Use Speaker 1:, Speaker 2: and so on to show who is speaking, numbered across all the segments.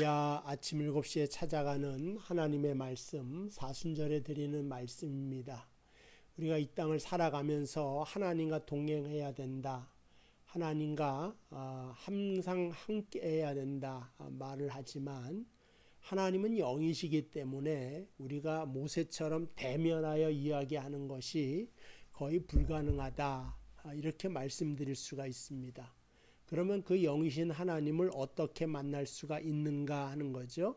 Speaker 1: 야 아침 7시에 찾아가는 하나님의 말씀, 사순절에 드리는 말씀입니다. 우리가 이 땅을 살아가면서 하나님과 동행해야 된다. 하나님과 항상 함께 해야 된다 말을 하지만 하나님은 영이시기 때문에 우리가 모세처럼 대면하여 이야기하는 것이 거의 불가능하다. 이렇게 말씀드릴 수가 있습니다. 그러면 그 영이신 하나님을 어떻게 만날 수가 있는가 하는 거죠.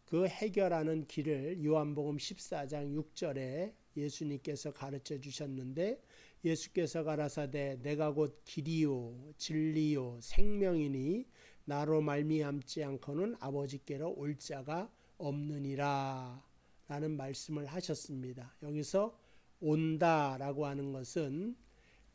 Speaker 1: 그 해결하는 길을 요한복음 14장 6절에 예수님께서 가르쳐 주셨는데, 예수께서 가라사대 내가 곧 길이요 진리요 생명이니 나로 말미암지 않고는 아버지께로 올 자가 없느니라 라는 말씀을 하셨습니다. 여기서 온다라고 하는 것은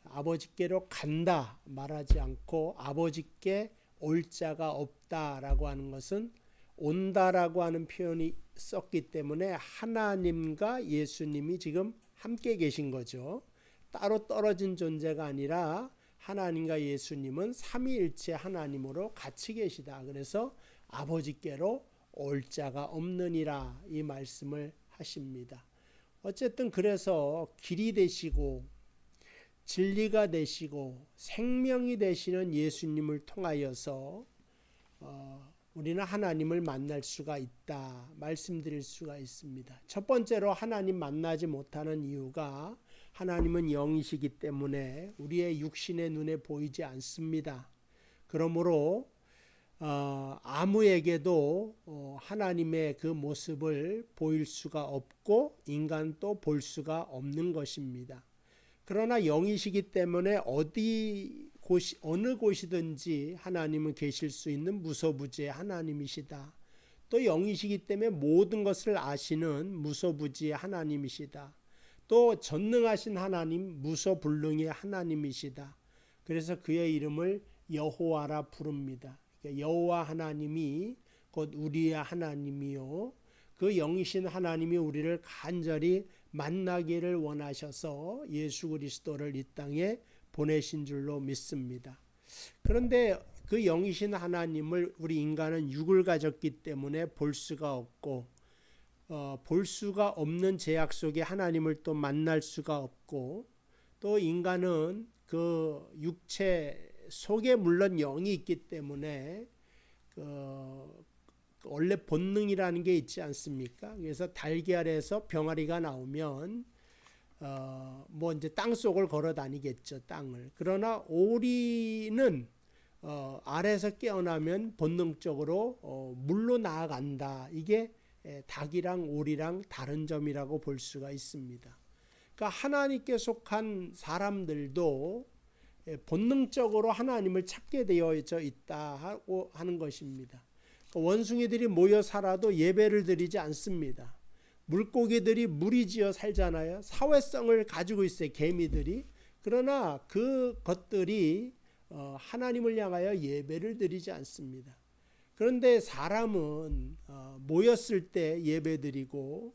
Speaker 1: 아버지께로 간다 말하지 않고 아버지께 올 자가 없다라고 하는 것은 온다라고 하는 표현이 썼기 때문에 하나님과 예수님이 지금 함께 계신 거죠. 따로 떨어진 존재가 아니라 하나님과 예수님은 삼위일체 하나님으로 같이 계시다. 그래서 아버지께로 올 자가 없느니라 이 말씀을 하십니다. 어쨌든 그래서 길이 되시고 진리가 되시고 생명이 되시는 예수님을 통하여서 우리는 하나님을 만날 수가 있다 말씀드릴 수가 있습니다. 첫 번째로 하나님 만나지 못하는 이유가 하나님은 영이시기 때문에 우리의 육신의 눈에 보이지 않습니다. 그러므로 아무에게도 하나님의 그 모습을 보일 수가 없고 인간도 볼 수가 없는 것입니다. 그러나 영이시기 때문에 어느 곳이든지 하나님은 계실 수 있는 무소부지의 하나님이시다. 또 영이시기 때문에 모든 것을 아시는 무소부지의 하나님이시다. 또 전능하신 하나님, 무소불능의 하나님이시다. 그래서 그의 이름을 여호와라 부릅니다. 여호와 하나님이 곧 우리의 하나님이요, 그 영이신 하나님이 우리를 간절히 만나기를 원하셔서 예수 그리스도를 이 땅에 보내신 줄로 믿습니다. 그런데 그 영이신 하나님을 우리 인간은 육을 가졌기 때문에 볼 수가 없고 볼 수가 없는 제약 속에 하나님을 또 만날 수가 없고, 또 인간은 그 육체 속에 물론 영이 있기 때문에 원래 본능이라는 게 있지 않습니까? 그래서 달걀에서 병아리가 나오면 뭐 이제 땅 속을 걸어 다니겠죠, 땅을. 그러나 오리는 알에서 깨어나면 본능적으로 물로 나아간다. 이게 닭이랑 오리랑 다른 점이라고 볼 수가 있습니다. 그러니까 하나님께 속한 사람들도 본능적으로 하나님을 찾게 되어져 있다고 하는 것입니다. 원숭이들이 모여 살아도 예배를 드리지 않습니다. 물고기들이 무리지어 살잖아요. 사회성을 가지고 있어요, 개미들이. 그러나 그것들이 하나님을 향하여 예배를 드리지 않습니다. 그런데 사람은 모였을 때 예배 드리고,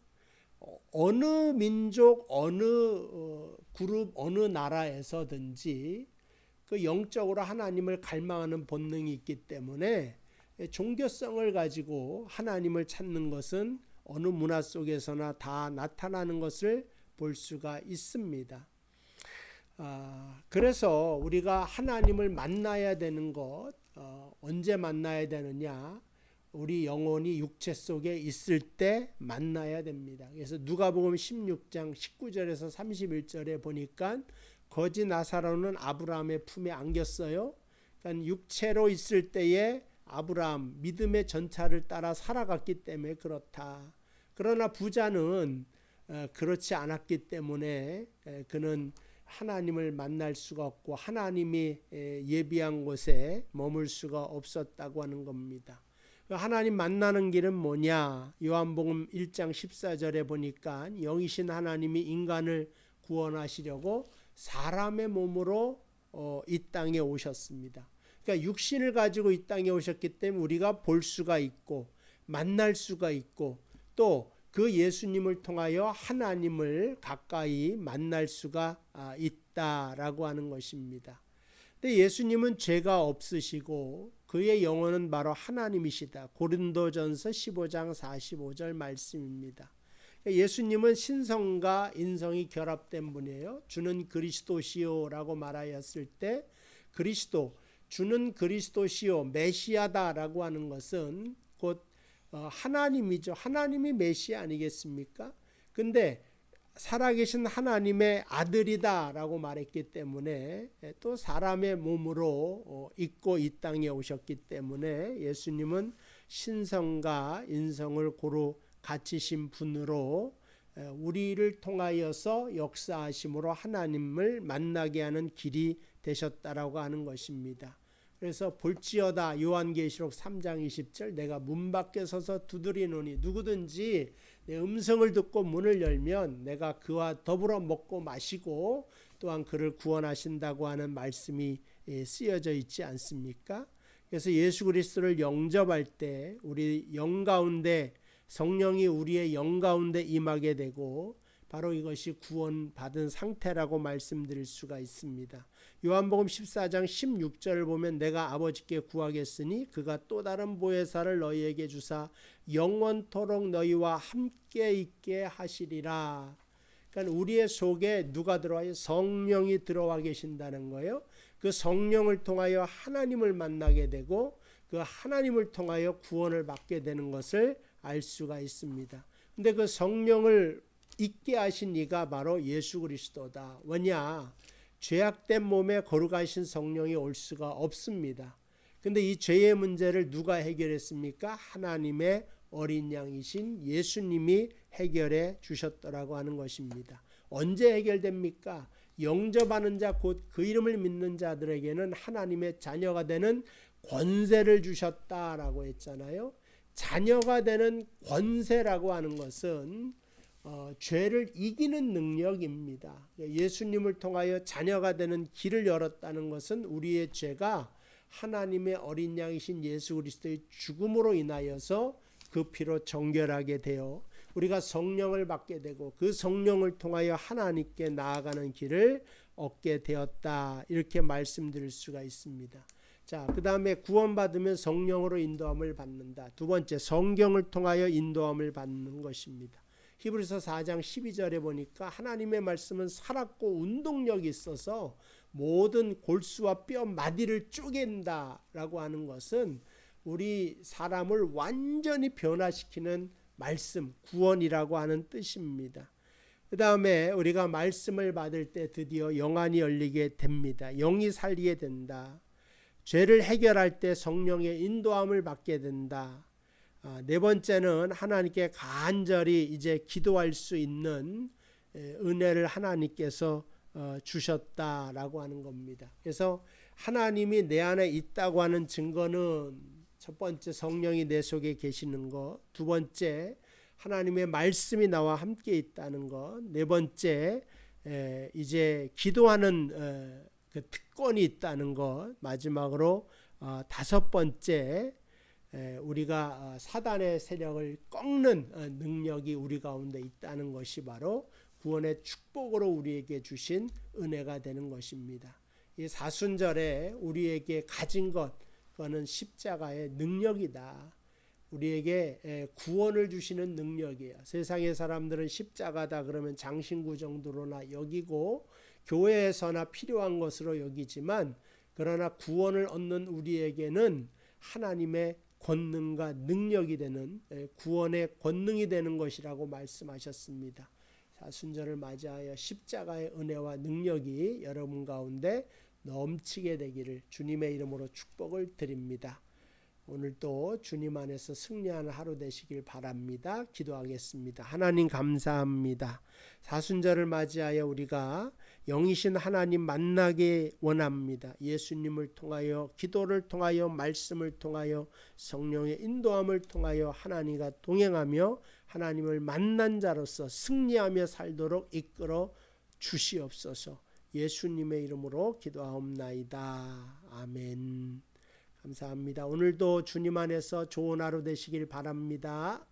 Speaker 1: 어느 민족, 어느 그룹, 어느 나라에서든지 그 영적으로 하나님을 갈망하는 본능이 있기 때문에 종교성을 가지고 하나님을 찾는 것은 어느 문화 속에서나 다 나타나는 것을 볼 수가 있습니다. 그래서 우리가 하나님을 만나야 되는 것, 언제 만나야 되느냐? 우리 영혼이 육체 속에 있을 때 만나야 됩니다. 그래서 누가복음 16장 19절에서 31절에 보니까 거지 나사로는 아브라함의 품에 안겼어요. 그러니까 육체로 있을 때에 아브라함 믿음의 전차를 따라 살아갔기 때문에 그렇다. 그러나 부자는 그렇지 않았기 때문에 그는 하나님을 만날 수가 없고 하나님이 예비한 곳에 머물 수가 없었다고 하는 겁니다. 하나님 만나는 길은 뭐냐? 요한복음 1장 14절에 보니까 영이신 하나님이 인간을 구원하시려고 사람의 몸으로 이 땅에 오셨습니다. 그러니까 육신을 가지고 이 땅에 오셨기 때문에 우리가 볼 수가 있고 만날 수가 있고, 또 그 예수님을 통하여 하나님을 가까이 만날 수가 있다라고 하는 것입니다. 근데 예수님은 죄가 없으시고 그의 영혼은 바로 하나님이시다. 고린도전서 15장 45절 말씀입니다. 예수님은 신성과 인성이 결합된 분이에요. 주는 그리스도시요라고 말하였을 때 그리스도, 주는 그리스도시요 메시아다라고 하는 것은 곧 하나님이죠. 하나님이 메시아 아니겠습니까? 근데 살아계신 하나님의 아들이다라고 말했기 때문에 또 사람의 몸으로 입고 이 땅에 오셨기 때문에 예수님은 신성과 인성을 고루 갖추신 분으로 우리를 통하여서 역사하심으로 하나님을 만나게 하는 길이 되셨다라고 하는 것입니다. 그래서 볼지어다 요한계시록 3장 20절 내가 문 밖에 서서 두드리노니 누구든지 내 음성을 듣고 문을 열면 내가 그와 더불어 먹고 마시고 또한 그를 구원하신다고 하는 말씀이 쓰여져 있지 않습니까? 그래서 예수 그리스도를 영접할 때 우리 영 가운데 성령이 우리의 영 가운데 임하게 되고 바로 이것이 구원받은 상태라고 말씀드릴 수가 있습니다. 요한복음 14장 16절을 보면 내가 아버지께 구하겠으니 그가 또 다른 보혜사를 너희에게 주사 영원토록 너희와 함께 있게 하시리라. 그러니까 우리의 속에 누가 들어와요? 성령이 들어와 계신다는 거예요. 그 성령을 통하여 하나님을 만나게 되고 그 하나님을 통하여 구원을 받게 되는 것을 알 수가 있습니다. 근데 그 성령을 있게 하신 이가 바로 예수 그리스도다. 왜냐? 죄악된 몸에 거룩하신 성령이 올 수가 없습니다. 근데 이 죄의 문제를 누가 해결했습니까? 하나님의 어린 양이신 예수님이 해결해 주셨더라고 하는 것입니다. 언제 해결됩니까? 영접하는 자 곧 그 이름을 믿는 자들에게는 하나님의 자녀가 되는 권세를 주셨다라고 했잖아요. 자녀가 되는 권세라고 하는 것은 죄를 이기는 능력입니다. 예수님을 통하여 자녀가 되는 길을 열었다는 것은 우리의 죄가 하나님의 어린 양이신 예수 그리스도의 죽음으로 인하여서 그 피로 정결하게 되어 우리가 성령을 받게 되고 그 성령을 통하여 하나님께 나아가는 길을 얻게 되었다. 이렇게 말씀드릴 수가 있습니다. 자, 그 다음에 구원받으면 성령으로 인도함을 받는다. 두 번째, 성경을 통하여 인도함을 받는 것입니다. 히브리서 4장 12절에 보니까 하나님의 말씀은 살았고 운동력이 있어서 모든 골수와 뼈 마디를 쪼갠다라고 하는 것은 우리 사람을 완전히 변화시키는 말씀, 구원이라고 하는 뜻입니다. 그 다음에 우리가 말씀을 받을 때 드디어 영안이 열리게 됩니다. 영이 살리게 된다. 죄를 해결할 때 성령의 인도함을 받게 된다. 네 번째는 하나님께 간절히 이제 기도할 수 있는 은혜를 하나님께서 주셨다라고 하는 겁니다. 그래서 하나님이 내 안에 있다고 하는 증거는 첫 번째 성령이 내 속에 계시는 것, 두 번째 하나님의 말씀이 나와 함께 있다는 것, 네 번째 이제 기도하는 그 특권이 있다는 것, 마지막으로 다섯 번째 우리가 사단의 세력을 꺾는 능력이 우리 가운데 있다는 것이 바로 구원의 축복으로 우리에게 주신 은혜가 되는 것입니다. 이 사순절에 우리에게 가진 것, 그거는 십자가의 능력이다. 우리에게 구원을 주시는 능력이에요. 세상의 사람들은 십자가다 그러면 장신구 정도로나 여기고 교회에서나 필요한 것으로 여기지만 그러나 구원을 얻는 우리에게는 하나님의 권능과 능력이 되는 구원의 권능이 되는 것이라고 말씀하셨습니다. 사순절을 맞이하여 십자가의 은혜와 능력이 여러분 가운데 넘치게 되기를 주님의 이름으로 축복을 드립니다. 오늘도 주님 안에서 승리하는 하루 되시길 바랍니다. 기도하겠습니다. 하나님 감사합니다. 사순절을 맞이하여 우리가 영이신 하나님 만나게 원합니다. 예수님을 통하여 기도를 통하여 말씀을 통하여 성령의 인도함을 통하여 하나님과 동행하며 하나님을 만난 자로서 승리하며 살도록 이끌어 주시옵소서. 예수님의 이름으로 기도하옵나이다. 아멘. 감사합니다. 오늘도 주님 안에서 좋은 하루 되시길 바랍니다.